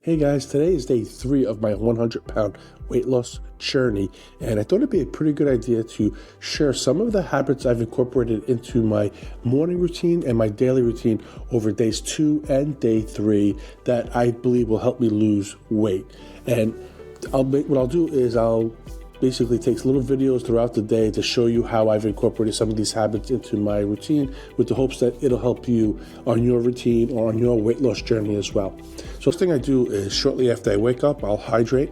Hey guys, today is day 3 of my 100-pound weight loss journey, and I thought it'd be a pretty good idea to share some of the habits I've incorporated into my morning routine and my daily routine over days 2 and day 3 that I believe will help me lose weight. And what I'll do is I'll basically take little videos throughout the day to show you how I've incorporated some of these habits into my routine with the hopes that it'll help you on your routine or on your weight loss journey as well. So the thing I do is shortly after I wake up, I'll hydrate.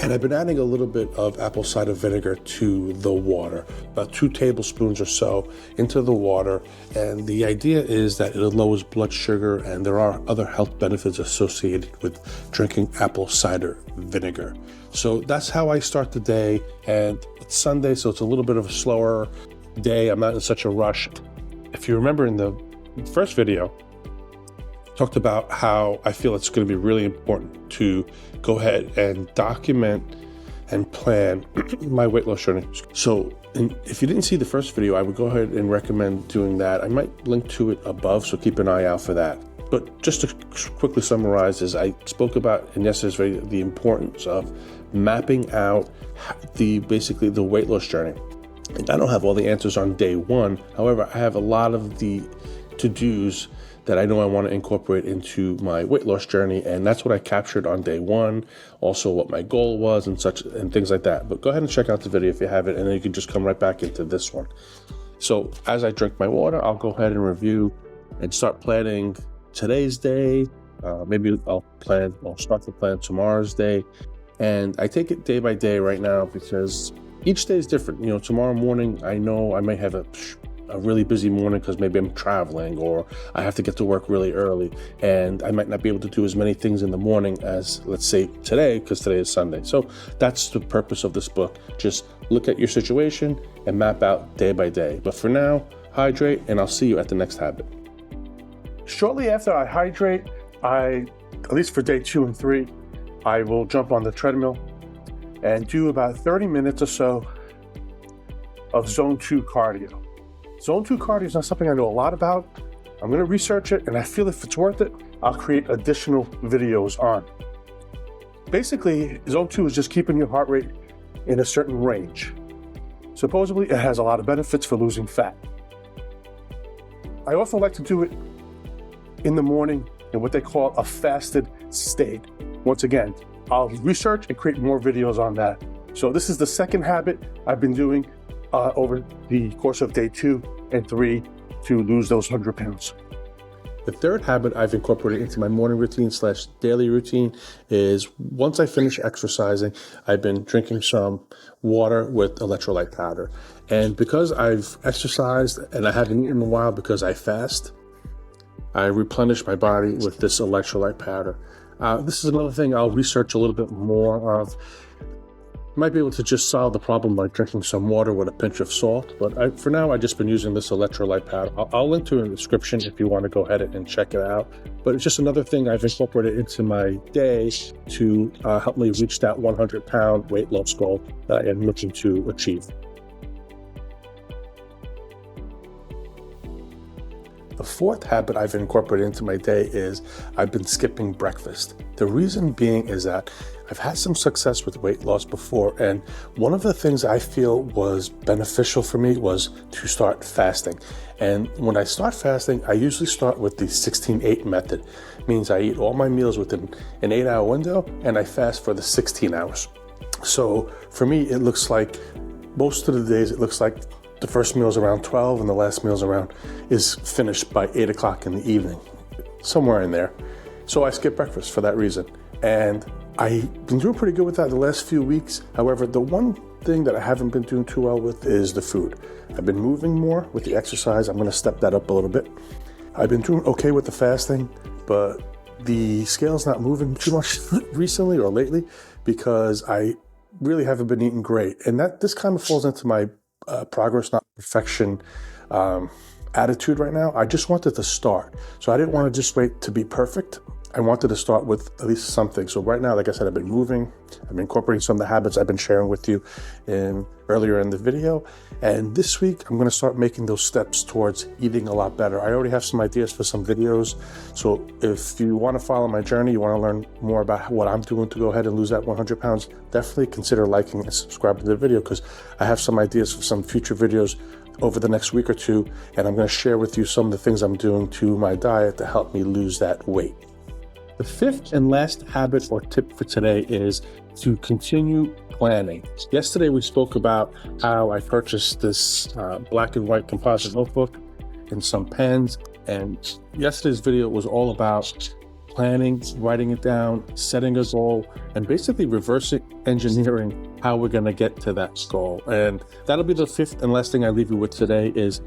And I've been adding a little bit of apple cider vinegar to the water, about 2 tablespoons or so into the water. And the idea is that it lowers blood sugar, and there are other health benefits associated with drinking apple cider vinegar. So that's how I start the day. And it's Sunday, so it's a little bit of a slower day. I'm not in such a rush. If you remember in the first video, talked about how I feel it's going to be really important to go ahead and document and plan my weight loss journey. So if you didn't see the first video, I would go ahead and recommend doing that. I might link to it above, so keep an eye out for that. But just to quickly summarize, as I spoke about in yesterday's video, the importance of mapping out basically the weight loss journey. And I don't have all the answers on day 1. However, I have a lot of the to-dos that I know I want to incorporate into my weight loss journey, and that's what I captured on day 1, also what my goal was and such and things like that. But go ahead and check out the video if you haven't, and then you can just come right back into this one. So as I drink my water, I'll go ahead and review and start planning today's day. Maybe I'll start to plan tomorrow's day. And I take it day by day right now because each day is different. You know, tomorrow morning, I know I may have a really busy morning because maybe I'm traveling or I have to get to work really early, and I might not be able to do as many things in the morning as, let's say, today, because today is Sunday. So that's the purpose of this book. Just look at your situation and map out day by day. But for now, hydrate, and I'll see you at the next habit. Shortly after I hydrate, at least for day 2 and 3, I will jump on the treadmill and do about 30 minutes or so of zone 2 cardio. Zone 2 cardio is not something I know a lot about. I'm going to research it, and I feel if it's worth it, I'll create additional videos on. Basically, zone 2 is just keeping your heart rate in a certain range. Supposedly, it has a lot of benefits for losing fat. I also like to do it in the morning in what they call a fasted state. Once again, I'll research and create more videos on that. So this is the second habit I've been doing over the course of day 2 and 3 to lose those 100 pounds. The third habit I've incorporated into my morning routine / daily routine is once I finish exercising, I've been drinking some water with electrolyte powder. And because I've exercised and I haven't eaten in a while because I fast, I replenish my body with this electrolyte powder. This is another thing I'll research a little bit more of. Might be able to just solve the problem by drinking some water with a pinch of salt, but for now I've just been using this electrolyte powder. I'll link to it in the description if you want to go ahead and check it out. But it's just another thing I've incorporated into my day to help me reach that 100-pound weight loss goal that I am looking to achieve. The fourth habit I've incorporated into my day is I've been skipping breakfast. The reason being is that I've had some success with weight loss before, and one of the things I feel was beneficial for me was to start fasting. And when I start fasting, I usually start with the 16-8 method. It means I eat all my meals within an 8-hour window, and I fast for the 16 hours. So for me, it looks like most of the days, it looks like the first meal is around 12 and the last meal is finished by 8 o'clock in the evening, somewhere in there. So I skip breakfast for that reason. And I've been doing pretty good with that the last few weeks. However, the one thing that I haven't been doing too well with is the food. I've been moving more with the exercise. I'm going to step that up a little bit. I've been doing okay with the fasting, but the scale's not moving too much recently or lately because I really haven't been eating great. And this kind of falls into my progress, not perfection attitude right now. I just wanted to start. So I didn't want to just wait to be perfect. I wanted to start with at least something. So right now, like I said, I've been moving. I've been incorporating some of the habits I've been sharing with you earlier in the video. And this week, I'm going to start making those steps towards eating a lot better. I already have some ideas for some videos. So if you want to follow my journey, you want to learn more about what I'm doing to go ahead and lose that 100 pounds, definitely consider liking and subscribing to the video, because I have some ideas for some future videos over the next week or two. And I'm going to share with you some of the things I'm doing to my diet to help me lose that weight. The fifth and last habit or tip for today is to continue planning. Yesterday we spoke about how I purchased this black and white composite notebook and some pens, and yesterday's video was all about planning, writing it down, setting a goal, and basically reversing engineering how we're going to get to that goal. And that'll be the fifth and last thing I leave you with today is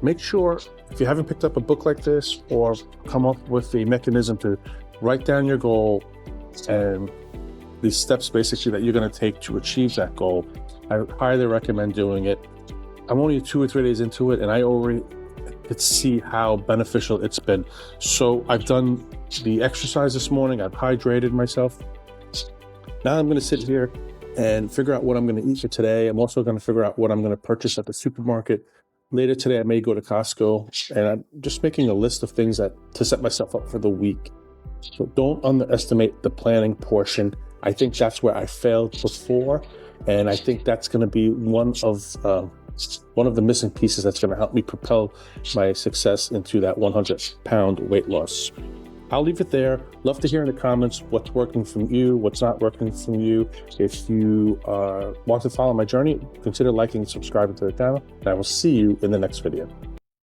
make sure, if you haven't picked up a book like this or come up with a mechanism to write down your goal and the steps basically that you're going to take to achieve that goal, I highly recommend doing it. I'm only 2 or 3 days into it, and I already could see how beneficial it's been. So I've done the exercise this morning. I've hydrated myself. Now I'm going to sit here and figure out what I'm going to eat for today. I'm also going to figure out what I'm going to purchase at the supermarket. Later today, I may go to Costco, and I'm just making a list of things to set myself up for the week. So don't underestimate the planning portion. I think that's where I failed before, and I think that's going to be one of the missing pieces that's going to help me propel my success into that 100-pound weight loss. I'll leave it there. Love to hear in the comments what's working from you, what's not working from you. If you want to follow my journey, consider liking and subscribing to the channel, and I will see you in the next video.